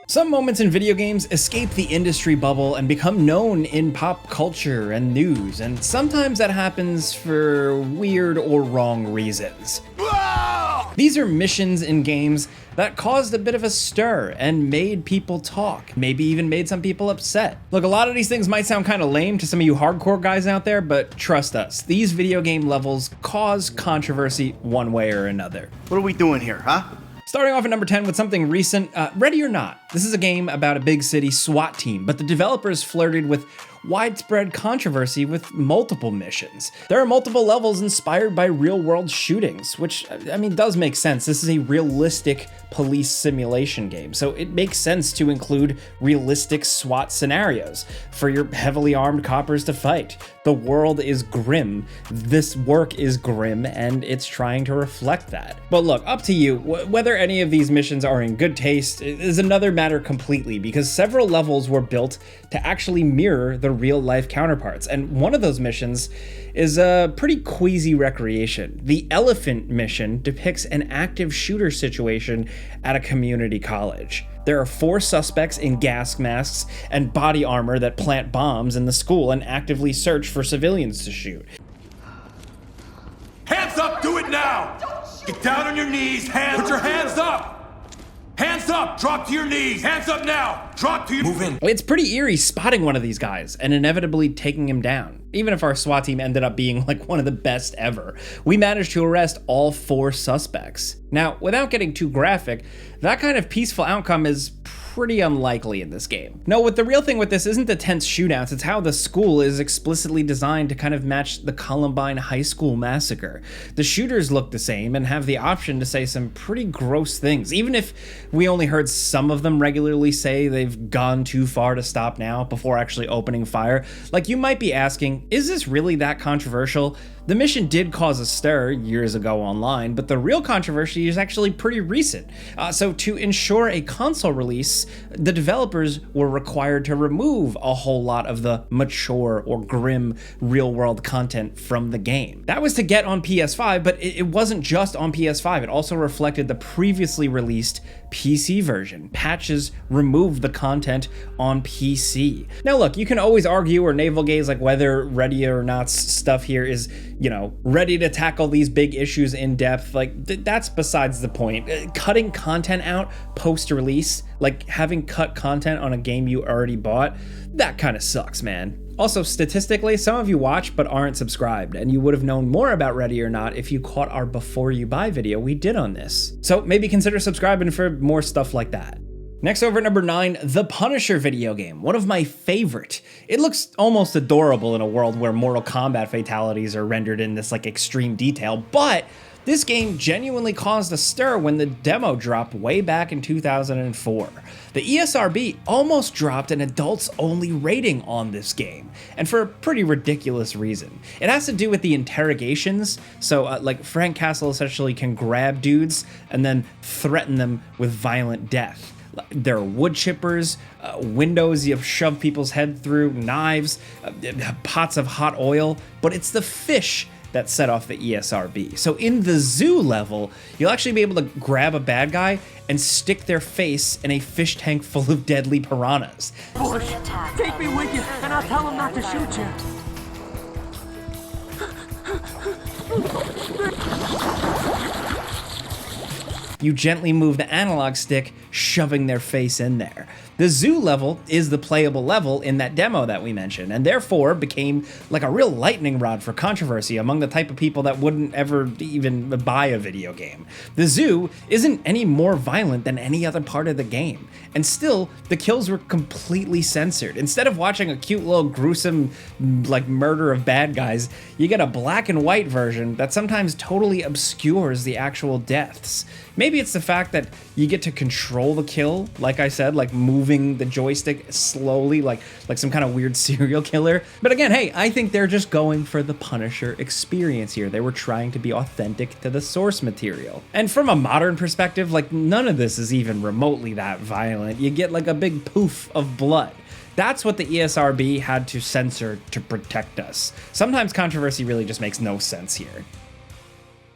Some moments in video games escape the industry bubble and become known in pop culture and news, and sometimes that happens for weird or wrong reasons. These are missions in games that caused a bit of a stir and made people talk, maybe even made some people upset. Look, a lot of these things might sound kind of lame to some of you hardcore guys out there, but trust us, these video game levels cause controversy one way or another. What are we doing here, huh? Starting off at number 10 with something recent, Ready or Not. This is a game about a big city SWAT team, but the developers flirted with widespread controversy with multiple missions. There are multiple levels inspired by real-world shootings, which, I mean, does make sense. This is a realistic police simulation game, so it makes sense to include realistic SWAT scenarios for your heavily armed coppers to fight. The world is grim, this work is grim, and it's trying to reflect that. But look, up to you, whether any of these missions are in good taste is another matter completely, because several levels were built to actually mirror the real-life counterparts, and one of those missions is a pretty queasy recreation. The Elephant mission depicts an active shooter situation at a community college. There are 4 suspects in gas masks and body armor that plant bombs in the school and actively search for civilians to shoot. Hands up, do it now! Get down on your knees, put your hands up! Hands up, drop to your knees, hands up now, drop to your— Move in. It's pretty eerie spotting one of these guys and inevitably taking him down. Even if our SWAT team ended up being like one of the best ever, we managed to arrest all 4 suspects. Now, without getting too graphic, that kind of peaceful outcome is pretty unlikely in this game. No, what the real thing with this isn't the tense shootouts, it's how the school is explicitly designed to kind of match the Columbine High School massacre. The shooters look the same and have the option to say some pretty gross things, even if we only heard some of them regularly say they've gone too far to stop now before actually opening fire. Like, you might be asking, is this really that controversial? The mission did cause a stir years ago online, but the real controversy is actually pretty recent. So to ensure a console release, the developers were required to remove a whole lot of the mature or grim real-world content from the game. That was to get on PS5, but it wasn't just on PS5. It also reflected the previously released PC version. Patches removed the content on PC. Now look, you can always argue or navel gaze like whether Ready or Not's stuff here is, you know, ready to tackle these big issues in depth. Like, that's besides the point. Cutting content out post-release, like having cut content on a game you already bought, that kind of sucks, man. Also, statistically, some of you watch but aren't subscribed, and you would have known more about Ready or Not if you caught our Before You Buy video we did on this. So maybe consider subscribing for more stuff like that. Next, over at number 9, The Punisher video game, one of my favorite. It looks almost adorable in a world where Mortal Kombat fatalities are rendered in this like extreme detail, but this game genuinely caused a stir when the demo dropped way back in 2004. The ESRB almost dropped an adults-only rating on this game, and for a pretty ridiculous reason. It has to do with the interrogations, so like Frank Castle essentially can grab dudes and then threaten them with violent death. There are wood chippers, windows you shove people's head through, knives, pots of hot oil, but it's the fish that set off the ESRB. So in the zoo level, you'll actually be able to grab a bad guy and stick their face in a fish tank full of deadly piranhas. Bush, take me with you, and I'll tell him not to shoot you. You gently move the analog stick, shoving their face in there. The zoo level is the playable level in that demo that we mentioned, and therefore became like a real lightning rod for controversy among the type of people that wouldn't ever even buy a video game. The zoo isn't any more violent than any other part of the game, and still, the kills were completely censored. Instead of watching a cute little gruesome like murder of bad guys, you get a black and white version that sometimes totally obscures the actual deaths. Maybe it's the fact that you get to control the kill, like I said, like moving the joystick slowly, like some kind of weird serial killer. But again, hey, I think they're just going for the Punisher experience here. They were trying to be authentic to the source material. And from a modern perspective, like none of this is even remotely that violent. You get like a big poof of blood. That's what the ESRB had to censor to protect us. Sometimes controversy really just makes no sense here.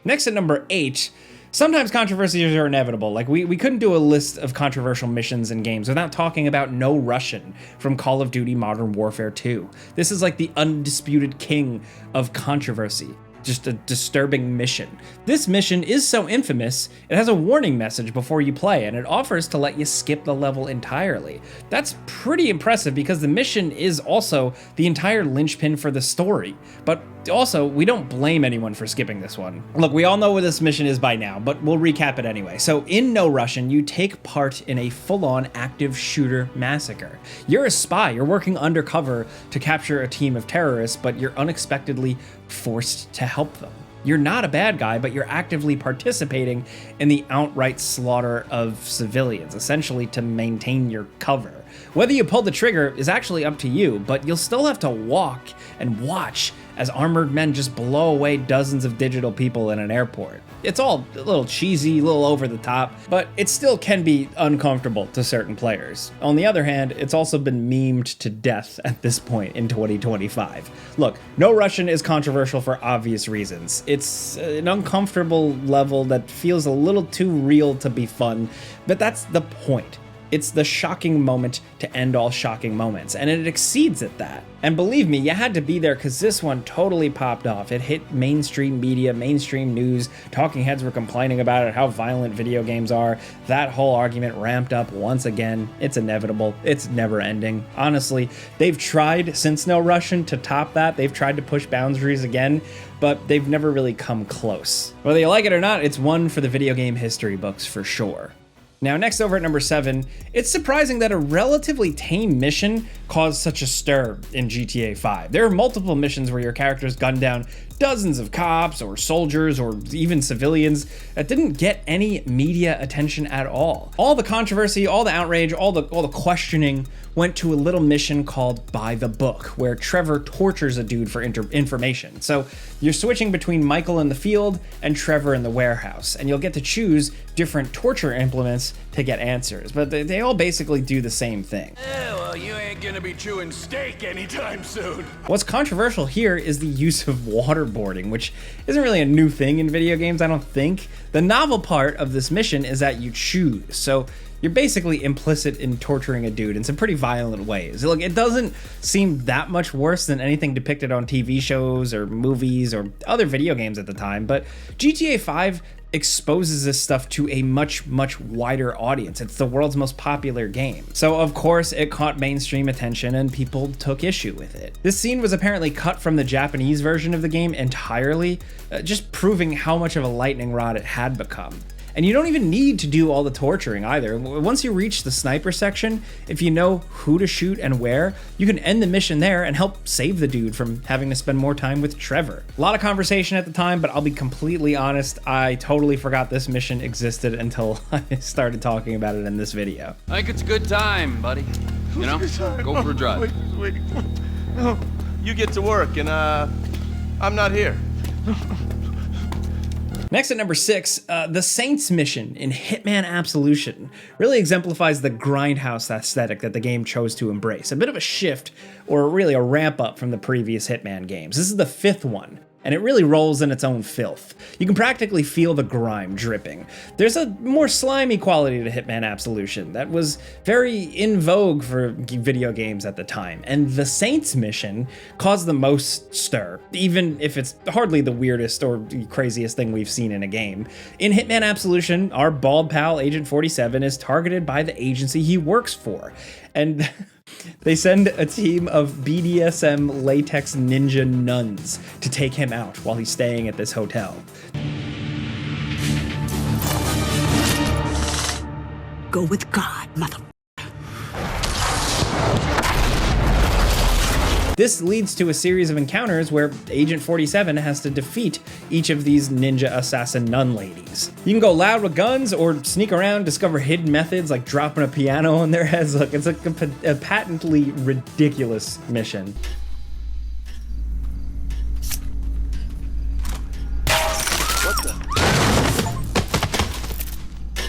Next at number 8, Sometimes controversies are inevitable. Like, we couldn't do a list of controversial missions in games without talking about No Russian from Call of Duty Modern Warfare 2. This is like the undisputed king of controversy. Just a disturbing mission. This mission is so infamous, it has a warning message before you play, and it offers to let you skip the level entirely. That's pretty impressive because the mission is also the entire linchpin for the story. But also, we don't blame anyone for skipping this one. Look, we all know what this mission is by now, but we'll recap it anyway. So in No Russian, you take part in a full-on active shooter massacre. You're a spy, you're working undercover to capture a team of terrorists, but you're unexpectedly forced to help them. You're not a bad guy, but you're actively participating in the outright slaughter of civilians, essentially to maintain your cover. Whether you pull the trigger is actually up to you, but you'll still have to walk and watch as armored men just blow away dozens of digital people in an airport. It's all a little cheesy, a little over the top, but it still can be uncomfortable to certain players. On the other hand, it's also been memed to death at this point in 2025. Look, No Russian is controversial for obvious reasons. It's an uncomfortable level that feels a little too real to be fun, but that's the point. It's the shocking moment to end all shocking moments, and it exceeds at that. And believe me, you had to be there because this one totally popped off. It hit mainstream media, mainstream news. Talking heads were complaining about it, how violent video games are. That whole argument ramped up once again. It's inevitable. It's never ending. Honestly, they've tried since No Russian to top that. They've tried to push boundaries again, but they've never really come close. Whether you like it or not, it's one for the video game history books for sure. Now, next over at number 7, it's surprising that a relatively tame mission caused such a stir in GTA 5. There are multiple missions where your characters gun down dozens of cops or soldiers or even civilians that didn't get any media attention at all. All the controversy, all the outrage, all the questioning went to a little mission called By the Book, where Trevor tortures a dude for information. So you're switching between Michael in the field and Trevor in the warehouse, and you'll get to choose different torture implements to get answers, but they all basically do the same thing. Well, you ain't gonna be chewing steak anytime soon. What's controversial here is the use of waterboarding, which isn't really a new thing in video games, I don't think. The novel part of this mission is that you choose, so you're basically implicit in torturing a dude in some pretty violent ways. Look, it doesn't seem that much worse than anything depicted on TV shows or movies or other video games at the time, but GTA 5 exposes this stuff to a much wider audience. It's the world's most popular game. So of course it caught mainstream attention and people took issue with it. This scene was apparently cut from the Japanese version of the game entirely, just proving how much of a lightning rod it had become. And you don't even need to do all the torturing either. Once you reach the sniper section, if you know who to shoot and where, you can end the mission there and help save the dude from having to spend more time with Trevor. A lot of conversation at the time, but I'll be completely honest, I totally forgot this mission existed until I started talking about it in this video. I think it's a good time, buddy. You know, go for a drive. Wait. No, you get to work and I'm not here. Next at number 6, the Saints mission in Hitman Absolution really exemplifies the grindhouse aesthetic that the game chose to embrace. A bit of a shift, or really a ramp up from the previous Hitman games. This is the 5th one, and it really rolls in its own filth. You can practically feel the grime dripping. There's a more slimy quality to Hitman Absolution that was very in vogue for video games at the time, and the Saints mission caused the most stir, even if it's hardly the weirdest or craziest thing we've seen in a game. In Hitman Absolution, our bald pal, Agent 47, is targeted by the agency he works for, and they send a team of BDSM latex ninja nuns to take him out while he's staying at this hotel. Go with God, mother. This leads to a series of encounters where Agent 47 has to defeat each of these ninja assassin nun ladies. You can go loud with guns or sneak around, discover hidden methods like dropping a piano on their heads. Look, it's like a patently ridiculous mission. What the?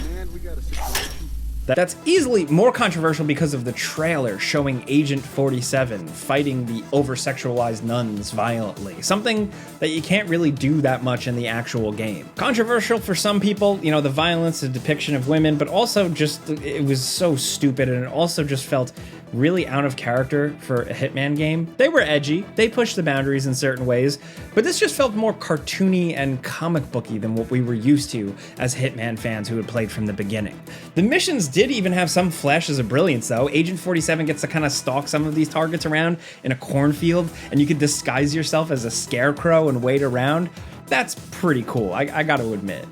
Man, we got a situation. That's easily more controversial because of the trailer showing Agent 47 fighting the over-sexualized nuns violently, something that you can't really do that much in the actual game. Controversial for some people, you know, the violence, the depiction of women, but also just, it was so stupid, and it also just felt really out of character for a Hitman game. They were edgy, they pushed the boundaries in certain ways, but this just felt more cartoony and comic booky than what we were used to as Hitman fans who had played from the beginning. The missions did even have some flashes of brilliance though. Agent 47 gets to kind of stalk some of these targets around in a cornfield, and you can disguise yourself as a scarecrow and wait around. That's pretty cool, I gotta admit.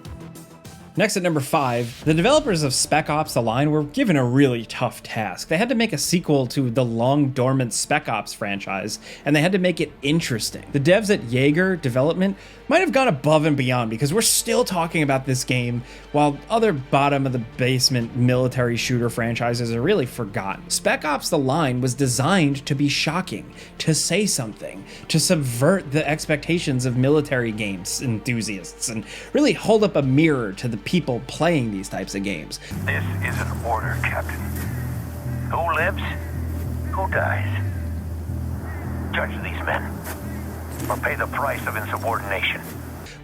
Next at number 5, the developers of Spec Ops: The Line were given a really tough task. They had to make a sequel to the long-dormant Spec Ops franchise, and they had to make it interesting. The devs at Jaeger Development might have gone above and beyond, because we're still talking about this game while other bottom-of-the-basement military shooter franchises are really forgotten. Spec Ops: The Line was designed to be shocking, to say something, to subvert the expectations of military games enthusiasts, and really hold up a mirror to the people playing these types of games. This is an order, Captain. Who lives? Who dies? Judge these men, or pay the price of insubordination.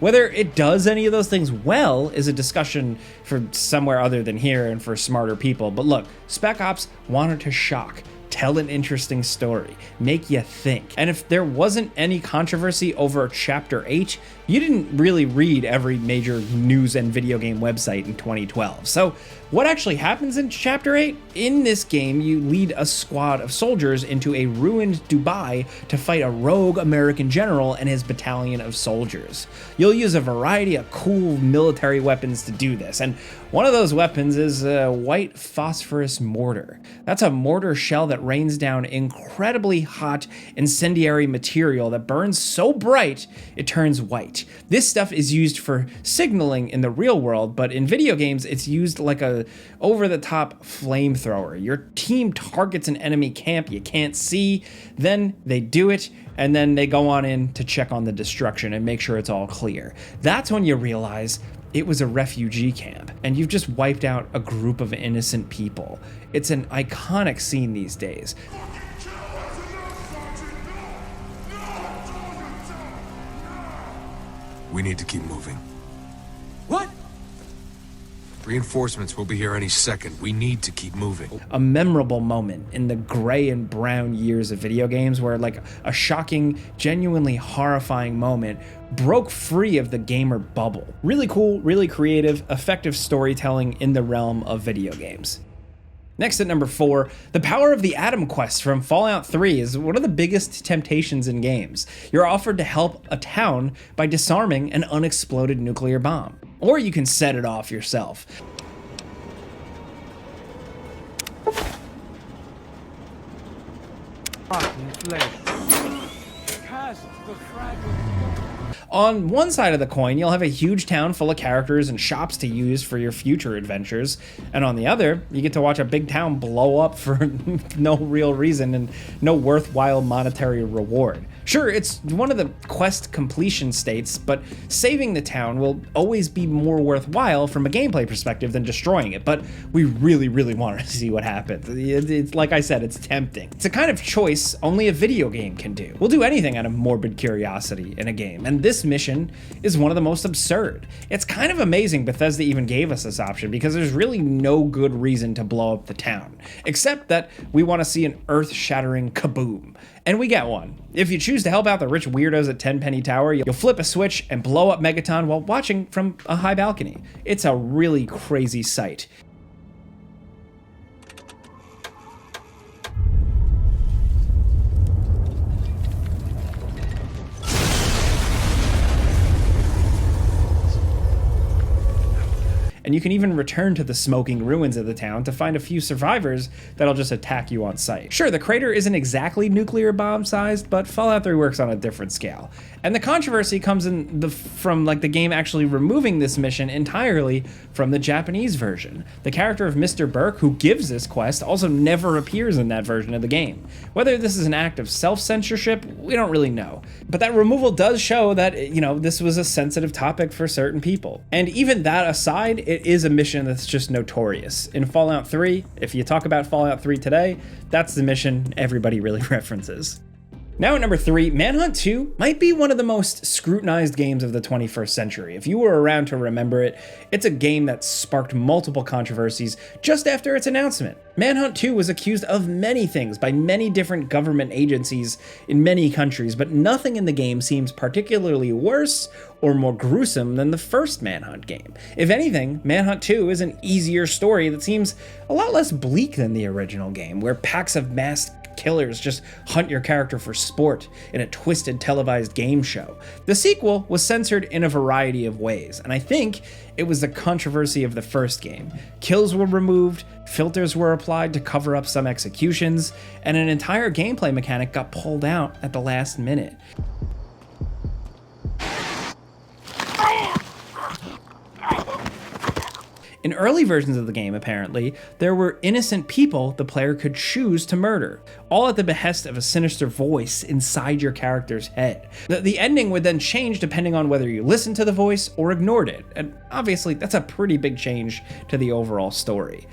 Whether it does any of those things well is a discussion for somewhere other than here and for smarter people. But look, Spec Ops wanted to shock, tell an interesting story, make you think. And if there wasn't any controversy over Chapter 8, you didn't really read every major news and video game website in 2012. So what actually happens in Chapter 8? In this game, you lead a squad of soldiers into a ruined Dubai to fight a rogue American general and his battalion of soldiers. You'll use a variety of cool military weapons to do this, and one of those weapons is a white phosphorus mortar. That's a mortar shell that rains down incredibly hot incendiary material that burns so bright it turns white. This stuff is used for signaling in the real world, but in video games it's used like a over-the-top flamethrower. Your team targets an enemy camp you can't see, then they do it, and then they go on in to check on the destruction and make sure it's all clear. That's when you realize it was a refugee camp, and you've just wiped out a group of innocent people. It's an iconic scene these days. We need to keep moving. What? Reinforcements will be here any second. We need to keep moving. A memorable moment in the gray and brown years of video games where like a shocking, genuinely horrifying moment broke free of the gamer bubble. Really cool, really creative, effective storytelling in the realm of video games. Next at number 4, the power of the Atom Quest from Fallout 3 is one of the biggest temptations in games. You're offered to help a town by disarming an unexploded nuclear bomb. Or you can set it off yourself. On one side of the coin, you'll have a huge town full of characters and shops to use for your future adventures, and on the other, you get to watch a big town blow up for no real reason and no worthwhile monetary reward. Sure, it's one of the quest completion states, but saving the town will always be more worthwhile from a gameplay perspective than destroying it, but we really wanted to see what happens. It's like I said, it's tempting. It's a kind of choice only a video game can do. We'll do anything out of morbid curiosity in a game, and this mission is one of the most absurd. It's kind of amazing Bethesda even gave us this option, because there's really no good reason to blow up the town, except that we want to see an earth-shattering kaboom. And we get one. If you choose to help out the rich weirdos at Tenpenny Tower, you'll flip a switch and blow up Megaton while watching from a high balcony. It's a really crazy sight. And you can even return to the smoking ruins of the town to find a few survivors that'll just attack you on sight. Sure, the crater isn't exactly nuclear bomb sized, but Fallout 3 works on a different scale. And the controversy comes from the game actually removing this mission entirely from the Japanese version. The character of Mr. Burke, who gives this quest, also never appears in that version of the game. Whether this is an act of self-censorship, we don't really know. But that removal does show that, this was a sensitive topic for certain people. And even that aside, it is a mission that's just notorious. In Fallout 3, if you talk about Fallout 3 today, that's the mission everybody really references. Now at number 3, Manhunt 2 might be one of the most scrutinized games of the 21st century. If you were around to remember it, it's a game that sparked multiple controversies just after its announcement. Manhunt 2 was accused of many things by many different government agencies in many countries, but nothing in the game seems particularly worse or more gruesome than the first Manhunt game. If anything, Manhunt 2 is an easier story that seems a lot less bleak than the original game, where packs of masked killers just hunt your character for sport in a twisted televised game show. The sequel was censored in a variety of ways, and I think it was the controversy of the first game. Kills were removed, filters were applied to cover up some executions, and an entire gameplay mechanic got pulled out at the last minute. In early versions of the game, apparently, there were innocent people the player could choose to murder, all at the behest of a sinister voice inside your character's head. The ending would then change depending on whether you listened to the voice or ignored it, and obviously that's a pretty big change to the overall story.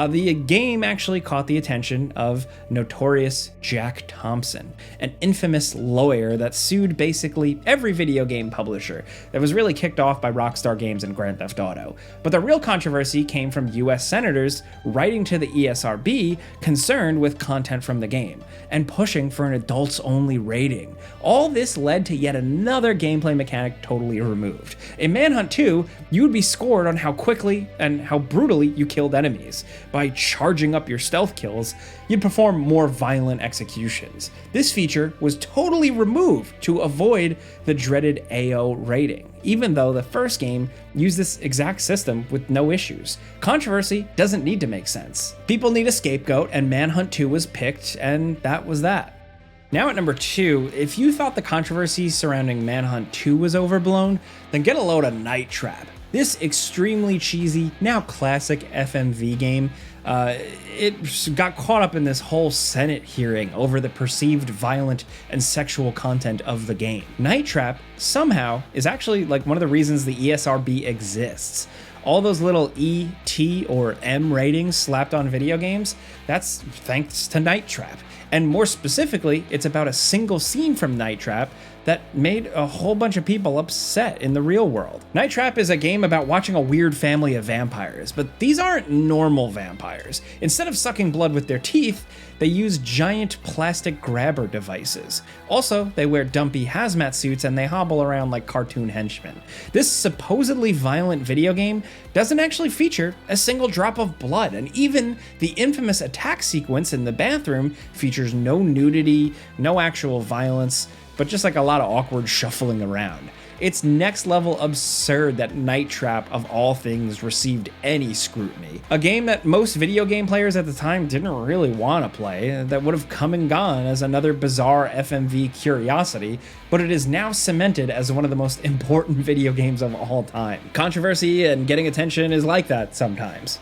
The game actually caught the attention of notorious Jack Thompson, an infamous lawyer that sued basically every video game publisher that was really kicked off by Rockstar Games and Grand Theft Auto. But the real controversy came from US senators writing to the ESRB concerned with content from the game and pushing for an adults-only rating. All this led to yet another gameplay mechanic totally removed. In Manhunt 2, you would be scored on how quickly and how brutally you killed enemies. By charging up your stealth kills, you'd perform more violent executions. This feature was totally removed to avoid the dreaded AO rating, even though the first game used this exact system with no issues. Controversy doesn't need to make sense. People need a scapegoat, and Manhunt 2 was picked, and that was that. Now at number 2, if you thought the controversy surrounding Manhunt 2 was overblown, then get a load of Night Trap. This extremely cheesy, now classic FMV game, it got caught up in this whole Senate hearing over the perceived violent and sexual content of the game. Night Trap somehow is actually like one of the reasons the ESRB exists. All those little E, T, or M ratings slapped on video games, that's thanks to Night Trap. And more specifically, it's about a single scene from Night Trap that made a whole bunch of people upset in the real world. Night Trap is a game about watching a weird family of vampires, but these aren't normal vampires. Instead of sucking blood with their teeth, they use giant plastic grabber devices. Also, they wear dumpy hazmat suits and they hobble around like cartoon henchmen. This supposedly violent video game doesn't actually feature a single drop of blood, and even the infamous attack sequence in the bathroom features no nudity, no actual violence, but just like a lot of awkward shuffling around. It's next level absurd that Night Trap, of all things, received any scrutiny. A game that most video game players at the time didn't really want to play, that would have come and gone as another bizarre FMV curiosity, but it is now cemented as one of the most important video games of all time. Controversy and getting attention is like that sometimes.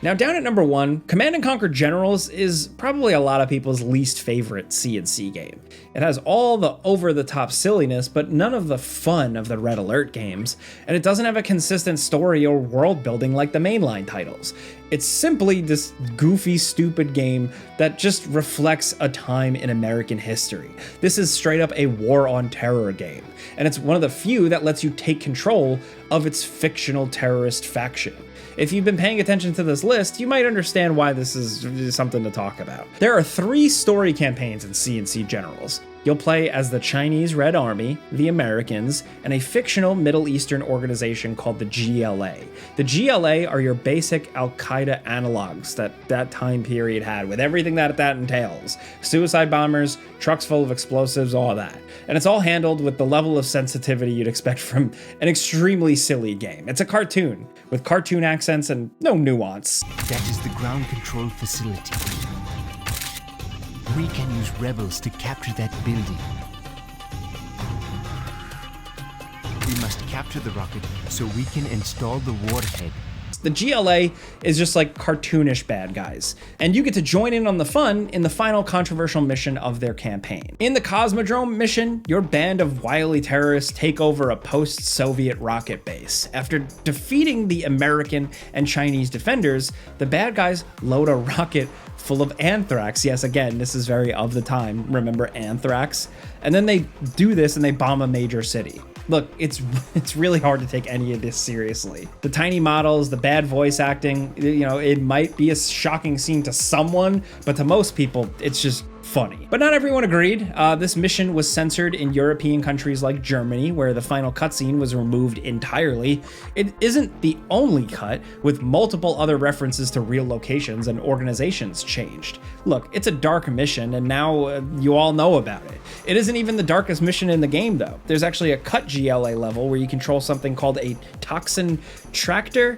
Now down at number 1, Command & Conquer Generals is probably a lot of people's least favorite C&C game. It has all the over-the-top silliness, but none of the fun of the Red Alert games, and it doesn't have a consistent story or world building like the mainline titles. It's simply this goofy, stupid game that just reflects a time in American history. This is straight up a war on terror game, and it's one of the few that lets you take control of its fictional terrorist faction. If you've been paying attention to this list, you might understand why this is something to talk about. There are 3 story campaigns in C&C Generals. You'll play as the Chinese Red Army, the Americans, and a fictional Middle Eastern organization called the GLA. The GLA are your basic Al-Qaeda analogs that time period had, with everything that entails. Suicide bombers, trucks full of explosives, all that. And it's all handled with the level of sensitivity you'd expect from an extremely silly game. It's a cartoon, with cartoon accents and no nuance. That is the ground control facility. We can use rebels to capture that building. We must capture the rocket so we can install the warhead. The GLA is just like cartoonish bad guys, and you get to join in on the fun in the final controversial mission of their campaign. In the Cosmodrome mission, your band of wily terrorists take over a post-Soviet rocket base. After defeating the American and Chinese defenders, the bad guys load a rocket full of anthrax. Yes, again, this is very of the time. Remember anthrax? And then they do this and they bomb a major city. Look, it's really hard to take any of this seriously. The tiny models, the bad voice acting, you know, it might be a shocking scene to someone, but to most people, it's just funny. But not everyone agreed. This mission was censored in European countries like Germany, where the final cutscene was removed entirely. It isn't the only cut, with multiple other references to real locations and organizations changed. Look, it's a dark mission, and now you all know about it. It isn't even the darkest mission in the game, though. There's actually a cut GLA level where you control something called a toxin tractor.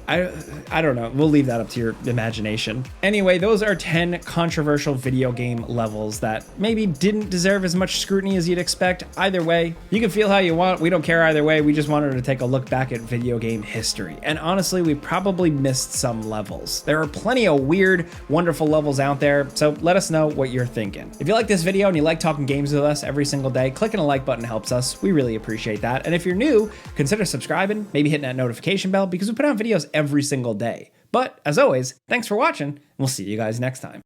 I don't know. We'll leave that up to your imagination. Anyway, those are 10 controversial video game levels that maybe didn't deserve as much scrutiny as you'd expect. Either way, you can feel how you want. We don't care either way. We just wanted to take a look back at video game history. And honestly, we probably missed some levels. There are plenty of weird, wonderful levels out there, so let us know what you're thinking. If you like this video and you like talking games with us every single day, clicking a like button helps us. We really appreciate that. And if you're new, consider subscribing, maybe hitting that notification bell, because we put out videos every single day. But as always, thanks for watching, and we'll see you guys next time.